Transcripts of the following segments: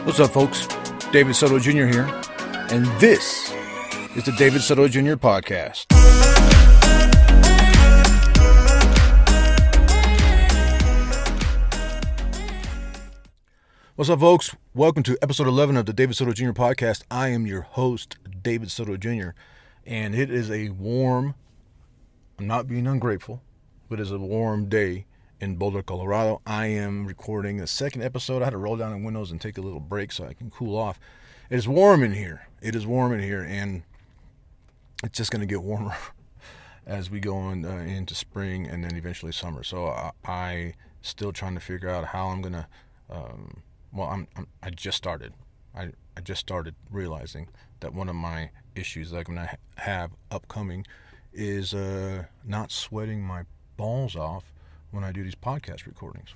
What's up, folks? David Soto Jr. here, and this is the David Soto Jr. podcast. What's up, folks? Welcome to episode 11 of the David Soto Jr. podcast. I am your host, David Soto Jr., and it is a warm, I'm not being ungrateful, but it's a warm day in Boulder, Colorado. I am recording the second episode. I had to roll down the windows and take a little break so I can cool off. It is warm in here. And it's just going to get warmer as we go on into spring and then eventually summer. So I still trying to figure out how I'm going to. I just started. I just started realizing that one of my issues that I'm going to have upcoming is not sweating my balls off when I do these podcast recordings.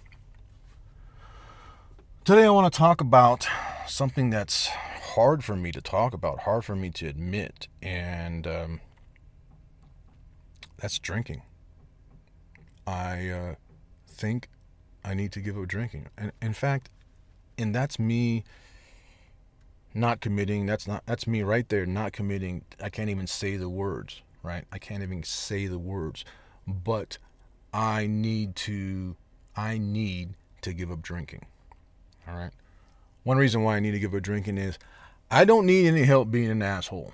Today I want to talk about something that's hard for me to talk about, hard for me to admit, and that's drinking. I think I need to give up drinking. And in fact, and that's me not committing. That's me right there, not committing. I can't even say the words, right? I can't even say the words, but I need to give up drinking. All right. One reason why I need to give up drinking is I don't need any help being an asshole.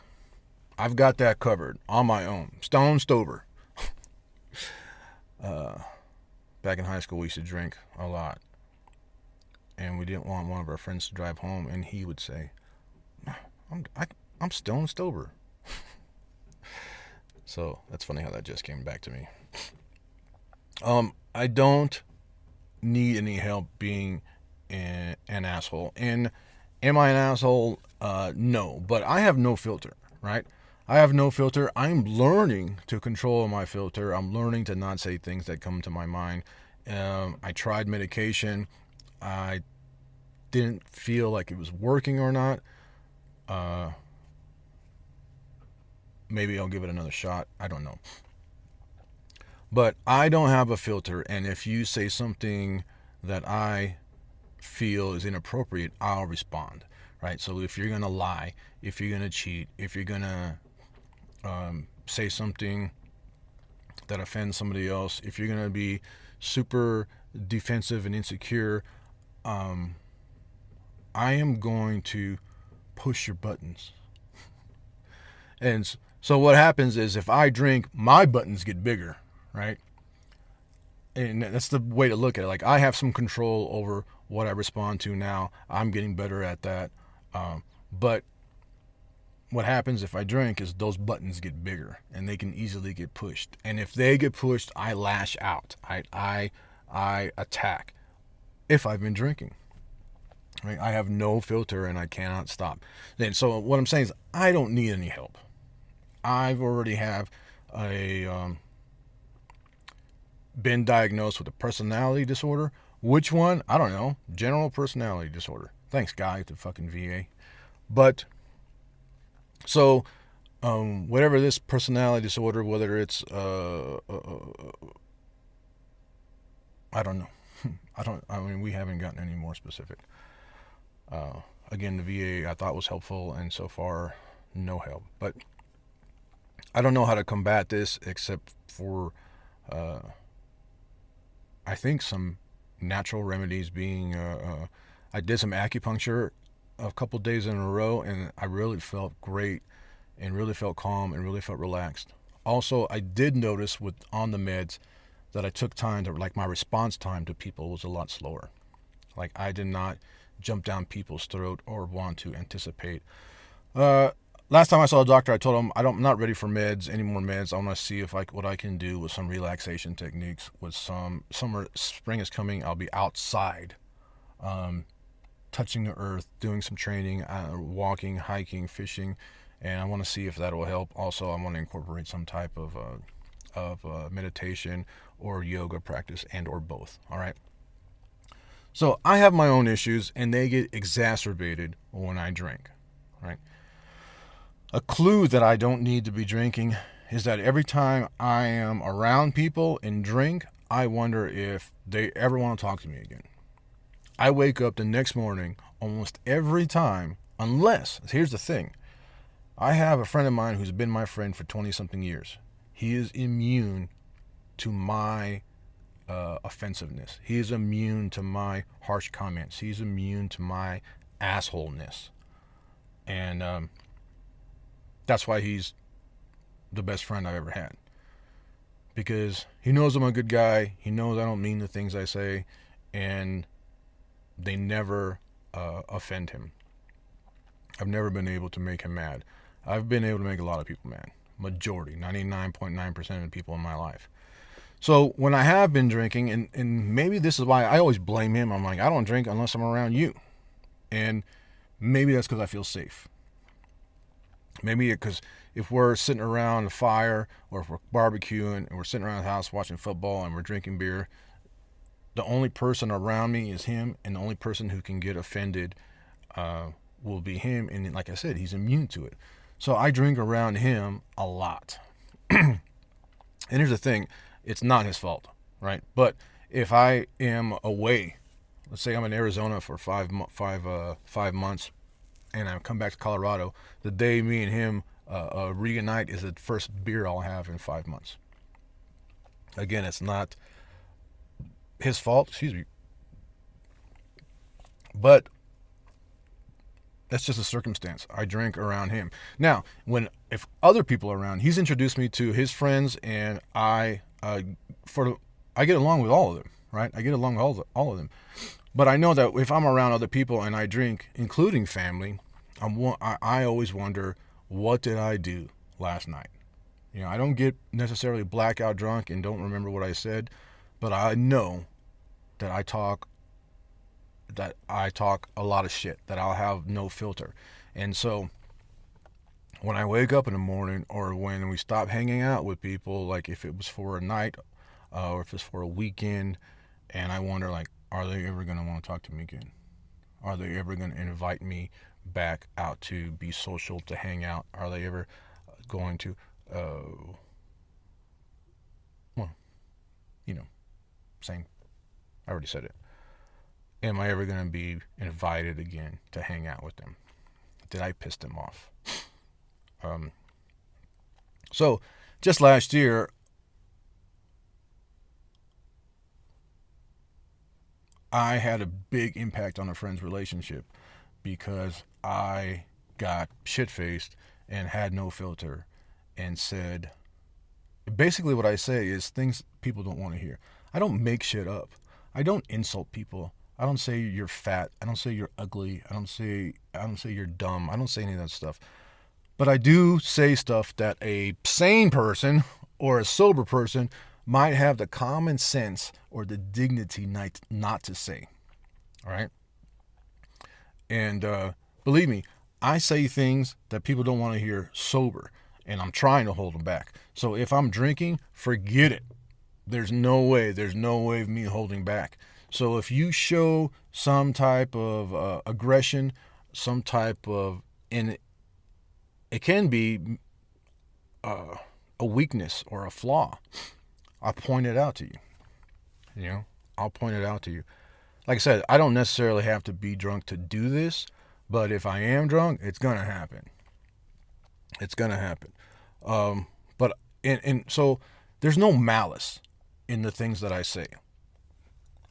I've got that covered on my own. Stone Stover. Back in high school, we used to drink a lot. And we didn't want one of our friends to drive home, and he would say, I'm Stone Stover. So that's funny how that just came back to me. I don't need any help being an asshole. And am I an asshole? No, but I have no filter, right? I have no filter. I'm learning to control my filter. I'm learning to not say things that come to my mind. I tried medication. I didn't feel like it was working or not. Maybe I'll give it another shot. I don't know. But I don't have a filter, and if you say something that I feel is inappropriate, I'll respond, right? So if you're going to lie, if you're going to cheat, if you're going to say something that offends somebody else, if you're going to be super defensive and insecure, I am going to push your buttons. And so what happens is if I drink, my buttons get bigger. Right? And that's the way to look at it. Like, I have some control over what I respond to now. I'm getting better at that. But what happens if I drink is those buttons get bigger and they can easily get pushed. And if they get pushed, I lash out. I attack if I've been drinking. Right? I have no filter and I cannot stop. And so what I'm saying is I don't need any help. I've already have been diagnosed with a personality disorder. Which one? I don't know. General personality disorder. Thanks, guy at the fucking VA. But, so, whatever this personality disorder, whether it's, I don't know. We haven't gotten any more specific. Again, the VA I thought was helpful, and so far, no help. But I don't know how to combat this except for, I think some natural remedies being, I did some acupuncture a couple days in a row, and I really felt great and really felt calm and really felt relaxed. Also, I did notice on the meds that I took time to, like, my response time to people was a lot slower. Like, I did not jump down people's throat or want to anticipate. Last time I saw a doctor, I told him I'm not ready for any more meds. I want to see what I can do with some relaxation techniques. With spring is coming. I'll be outside, touching the earth, doing some training, walking, hiking, fishing, and I want to see if that will help. Also, I want to incorporate some type of meditation or yoga practice, and or both. All right. So I have my own issues, and they get exacerbated when I drink. Right. A clue that I don't need to be drinking is that every time I am around people and drink, I wonder if they ever want to talk to me again. I wake up the next morning almost every time, unless, here's the thing, I have a friend of mine who's been my friend for 20 something years. He is immune to my offensiveness. He is immune to my harsh comments. He's immune to my assholeness. And that's why he's the best friend I've ever had. Because he knows I'm a good guy. He knows I don't mean the things I say. And they never offend him. I've never been able to make him mad. I've been able to make a lot of people mad. Majority, 99.9% of the people in my life. So when I have been drinking, and maybe this is why I always blame him. I'm like, I don't drink unless I'm around you. And maybe that's because I feel safe. Maybe because if we're sitting around a fire or if we're barbecuing and we're sitting around the house watching football and we're drinking beer, the only person around me is him, and the only person who can get offended will be him. And like I said, he's immune to it. So I drink around him a lot. And here's the thing, it's not his fault, right? But if I am away, let's say I'm in Arizona for 5 months, and I come back to Colorado, the day me and him reunite is the first beer I'll have in 5 months. Again, it's not his fault, but that's just a circumstance. I drink around him. Now, if other people are around, he's introduced me to his friends, and I get along with all of them, right? I get along with all of them. But I know that if I'm around other people and I drink, including family, I always wonder, what did I do last night? I don't get necessarily blackout drunk and don't remember what I said, but I know that I talk a lot of shit, that I'll have no filter. And so when I wake up in the morning, or when we stop hanging out with people, like if it was for a night or if it's for a weekend, and I wonder, like, are they ever going to want to talk to me again? Are they ever going to invite me back out to be social, to hang out? Are they ever going to, saying, I already said it. Am I ever going to be invited again to hang out with them? Did I piss them off? So just last year, I had a big impact on a friend's relationship because I got shit-faced and had no filter and said, basically what I say is things people don't want to hear. I don't make shit up. I don't insult people. I don't say you're fat. I don't say you're ugly. I don't say you're dumb. I don't say any of that stuff. But I do say stuff that a sane person or a sober person might have the common sense or the dignity not to say. All right? And believe me, I say things that people don't want to hear sober, and I'm trying to hold them back. So if I'm drinking, forget it. There's no way of me holding back. So if you show some type of aggression, some type of, and it can be a weakness or a flaw, I'll point it out to you. I'll point it out to you. Like I said, I don't necessarily have to be drunk to do this, but if I am drunk, it's gonna happen. It's gonna happen. But so there's no malice in the things that I say.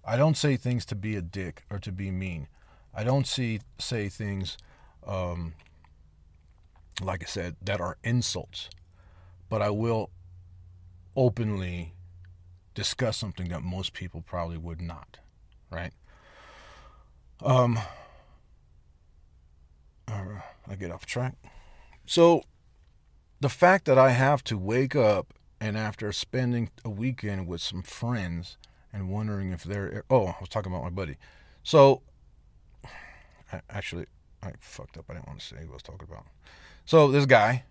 I don't say things to be a dick or to be mean. I don't say things, like I said, that are insults. But I will openly discuss something that most people probably would not, right? I get off track. So the fact that I have to wake up and after spending a weekend with some friends and wondering if they're, I was talking about my buddy. So I fucked up. I didn't want to say who I was talking about. So this guy,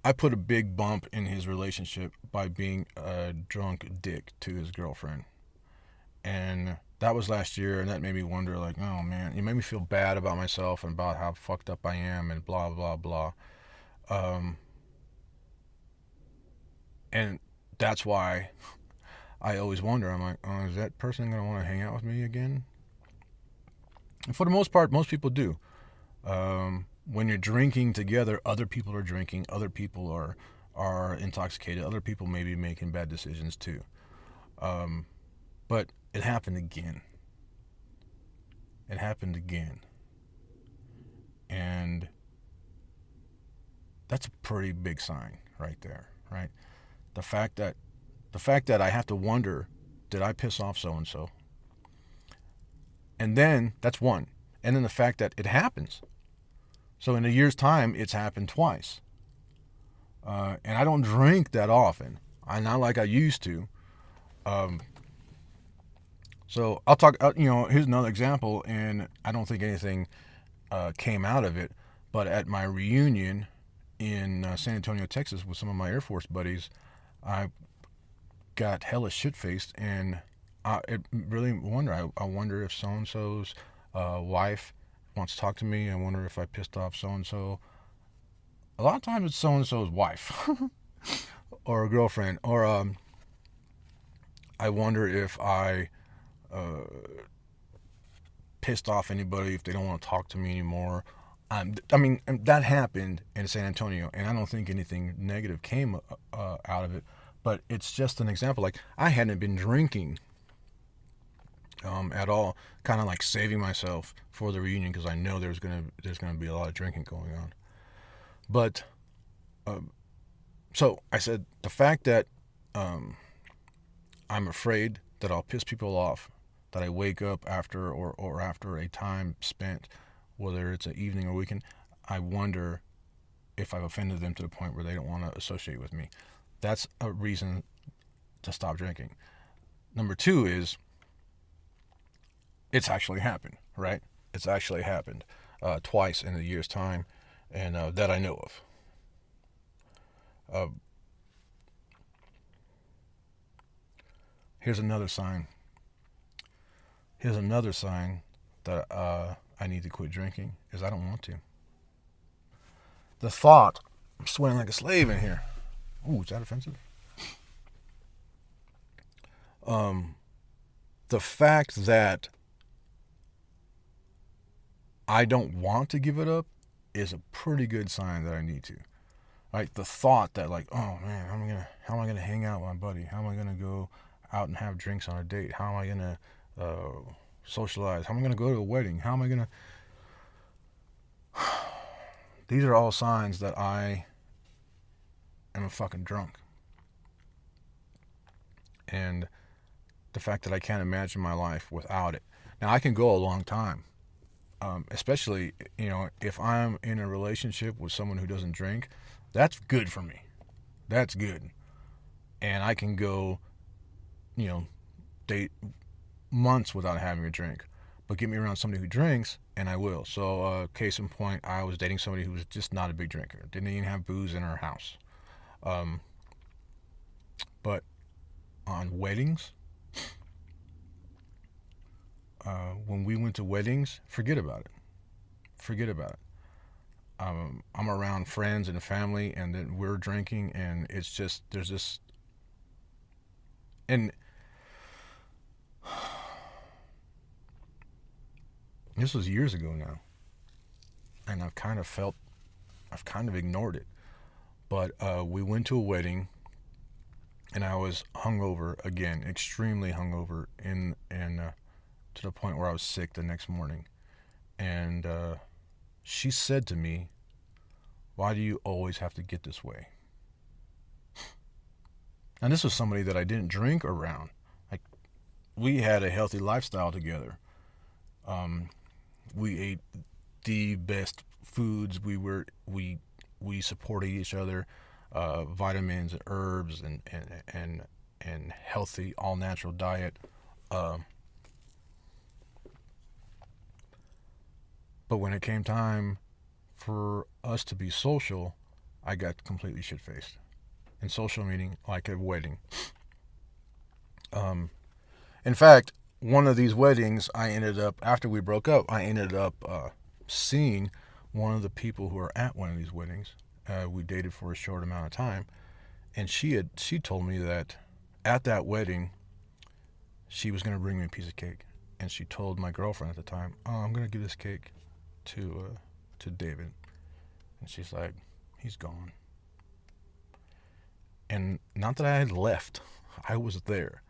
I put a big bump in his relationship by being a drunk dick to his girlfriend. And that was last year, and that made me wonder, like, oh man, it made me feel bad about myself and about how fucked up I am and blah, blah, blah. And that's why I always wonder. I'm like, oh, is that person going to want to hang out with me again? And for the most part, most people do. When you're drinking together, other people are drinking, other people are intoxicated, other people may be making bad decisions too. But it happened again. It happened again. And that's a pretty big sign right there, right? The fact that I have to wonder, did I piss off so and so? And then that's one. And then the fact that it happens. So in a year's time, it's happened twice. And I don't drink that often. I'm not like I used to. So I'll talk, here's another example, and I don't think anything came out of it, but at my reunion in San Antonio, Texas with some of my Air Force buddies, I got hella shit-faced, and it really I wonder if so-and-so's wife wants to talk to me. I wonder if I pissed off so-and-so. A lot of times it's so-and-so's wife or a girlfriend, or I wonder if I pissed off anybody, if they don't want to talk to me anymore. I mean, that happened in San Antonio, and I don't think anything negative came out of it, but it's just an example. Like, I hadn't been drinking at all, kind of like saving myself for the reunion because I know there's gonna be a lot of drinking going on. But so I said the fact that I'm afraid that I'll piss people off, that I wake up after or after a time spent, whether it's an evening or weekend, I wonder if I've offended them to the point where they don't want to associate with me. That's a reason to stop drinking. Number two is, it's actually happened, right? It's actually happened twice in a year's time, and that I know of. Here's another sign. Here's another sign that I need to quit drinking, is I don't want to. The thought, I'm sweating like a slave in here. Ooh, is that offensive? The fact that I don't want to give it up is a pretty good sign that I need to. Like, the thought that, like, oh man, how am I gonna hang out with my buddy? How am I gonna go out and have drinks on a date? How am I gonna socialize? How am I gonna go to a wedding? How am I gonna? These are all signs that I am a fucking drunk. And the fact that I can't imagine my life without it. Now, I can go a long time. Especially, if I'm in a relationship with someone who doesn't drink, that's good for me. That's good. And I can go, date months without having a drink. But get me around somebody who drinks, and I will. So, case in point, I was dating somebody who was just not a big drinker. Didn't even have booze in her house. But on weddings, when we went to weddings, forget about it. Forget about it. I'm around friends and family, and then we're drinking, and it's just, there's this, and this was years ago now, and I've kind of ignored it, but we went to a wedding, and I was hungover again, extremely hungover, and to the point where I was sick the next morning, and she said to me, "Why do you always have to get this way?" And this was somebody that I didn't drink around. Like, we had a healthy lifestyle together. We ate the best foods. We supported each other, vitamins and herbs and healthy all natural diet. But when it came time for us to be social, I got completely shit-faced. And social meaning like a wedding. In fact, one of these weddings, after we broke up, I ended up seeing one of the people who are at one of these weddings. We dated for a short amount of time. And she told me that at that wedding, she was going to bring me a piece of cake. And she told my girlfriend at the time, "Oh, I'm going to give this cake to David." And she's like, "He's gone." And not that I had left, I was there.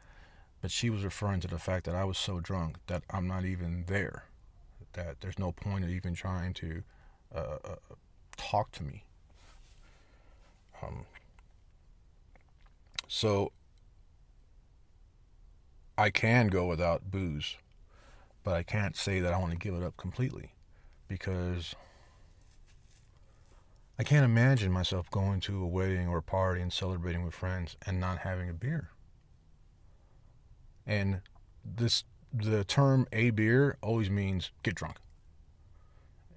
But she was referring to the fact that I was so drunk that I'm not even there. That there's no point of even trying to talk to me. So I can go without booze, but I can't say that I want to give it up completely, because I can't imagine myself going to a wedding or a party and celebrating with friends and not having a beer. And the term "a beer" always means get drunk.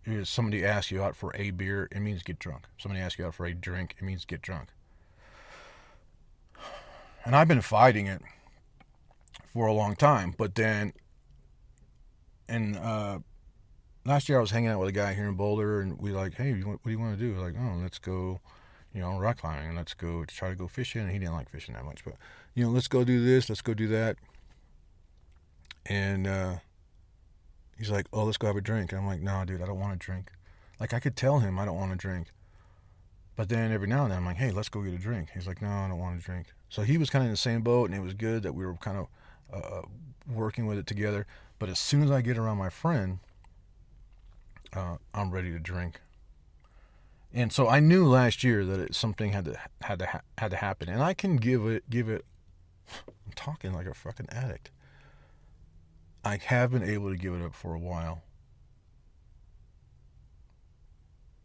If somebody asks you out for a beer, it means get drunk. Somebody asks you out for a drink, it means get drunk. And I've been fighting it for a long time. But then, and last year I was hanging out with a guy here in Boulder, and we like, "Hey, what do you want to do?" We're like, "Oh, let's go, rock climbing, and let's go try to go fishing." And he didn't like fishing that much, but let's go do this, let's go do that. And he's like, "Oh, let's go have a drink." And I'm like, "No, dude, I don't want to drink." Like, I could tell him I don't want to drink. But then every now and then I'm like, "Hey, let's go get a drink." He's like, "No, I don't want to drink." So he was kind of in the same boat, and it was good that we were kind of working with it together. But as soon as I get around my friend, I'm ready to drink. And so I knew last year that something had to happen. And I can give it. I'm talking like a fucking addict. I have been able to give it up for a while.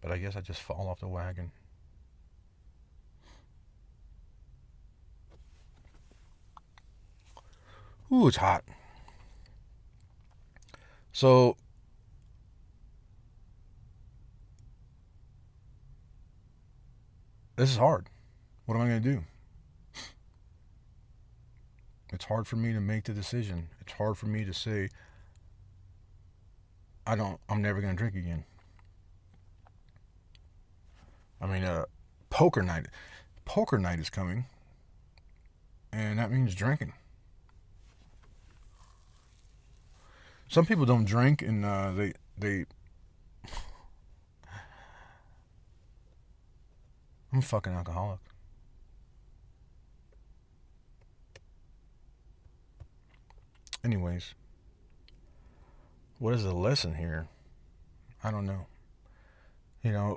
But I guess I just fall off the wagon. Ooh, it's hot. So this is hard. What am I going to do? It's hard for me to make the decision. It's hard for me to say, I'm never going to drink again. I mean, poker night is coming, and that means drinking. Some people don't drink, and they I'm a fucking alcoholic. Anyways, what is the lesson here? I don't know.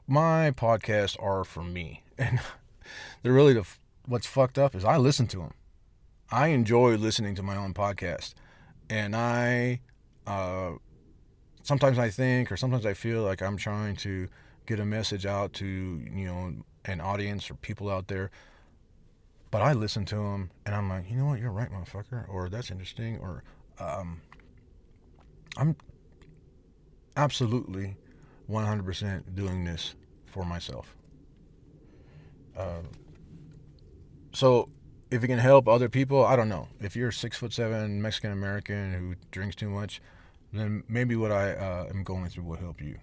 My podcasts are for me, and they're really what's fucked up is I listen to them. I enjoy listening to my own podcast, and sometimes I think, or sometimes I feel like I'm trying to get a message out to an audience or people out there. But I listen to them, and I'm like, you know what, you're right, motherfucker, or that's interesting, or I'm absolutely 100% doing this for myself. So if it can help other people, I don't know. If you're a 6'7" Mexican American who drinks too much, then maybe what I am going through will help you.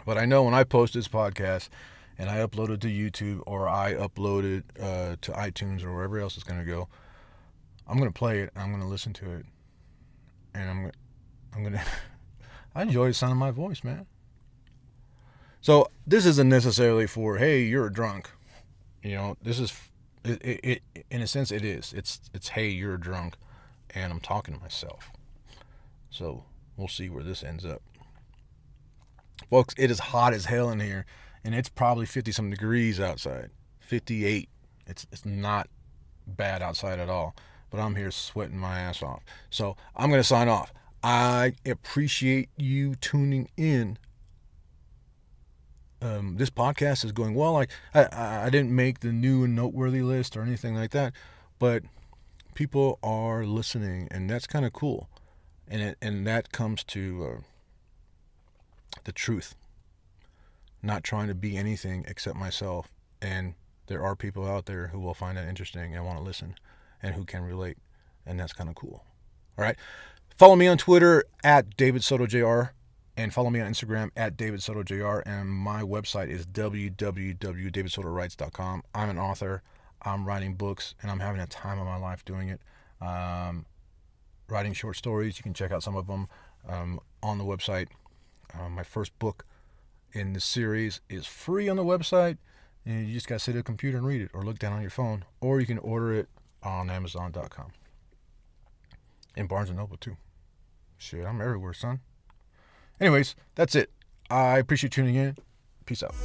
But I know when I post this podcast and I upload it to YouTube, or I upload it to iTunes or wherever else it's going to go, I'm going to play it, I'm going to listen to it, and I'm going to I enjoy the sound of my voice, man. So this isn't necessarily for, hey, you're a drunk. This is it in a sense it is. It's hey, you're a drunk, and I'm talking to myself. So we'll see where this ends up. Folks, it is hot as hell in here, and it's probably 50-some degrees outside. 58. It's not bad outside at all, but I'm here sweating my ass off. So I'm going to sign off. I appreciate you tuning in. This podcast is going well. I didn't make the new and noteworthy list or anything like that, but people are listening, and that's kind of cool. And that comes to the truth. Not trying to be anything except myself. And there are people out there who will find that interesting and want to listen, and who can relate. And that's kind of cool. All right. Follow me on Twitter at David Soto Jr. And follow me on Instagram at David Soto Jr. And my website is www.davidsotowrites.com. I'm an author. I'm writing books, and I'm having a time of my life doing it. Writing short stories. You can check out some of them on the website. My first book in the series is free on the website, and you just got to sit at a computer and read it, or look down on your phone, or you can order it on Amazon.com. And Barnes & Noble, too. Shit, I'm everywhere, son. Anyways, that's it. I appreciate tuning in. Peace out.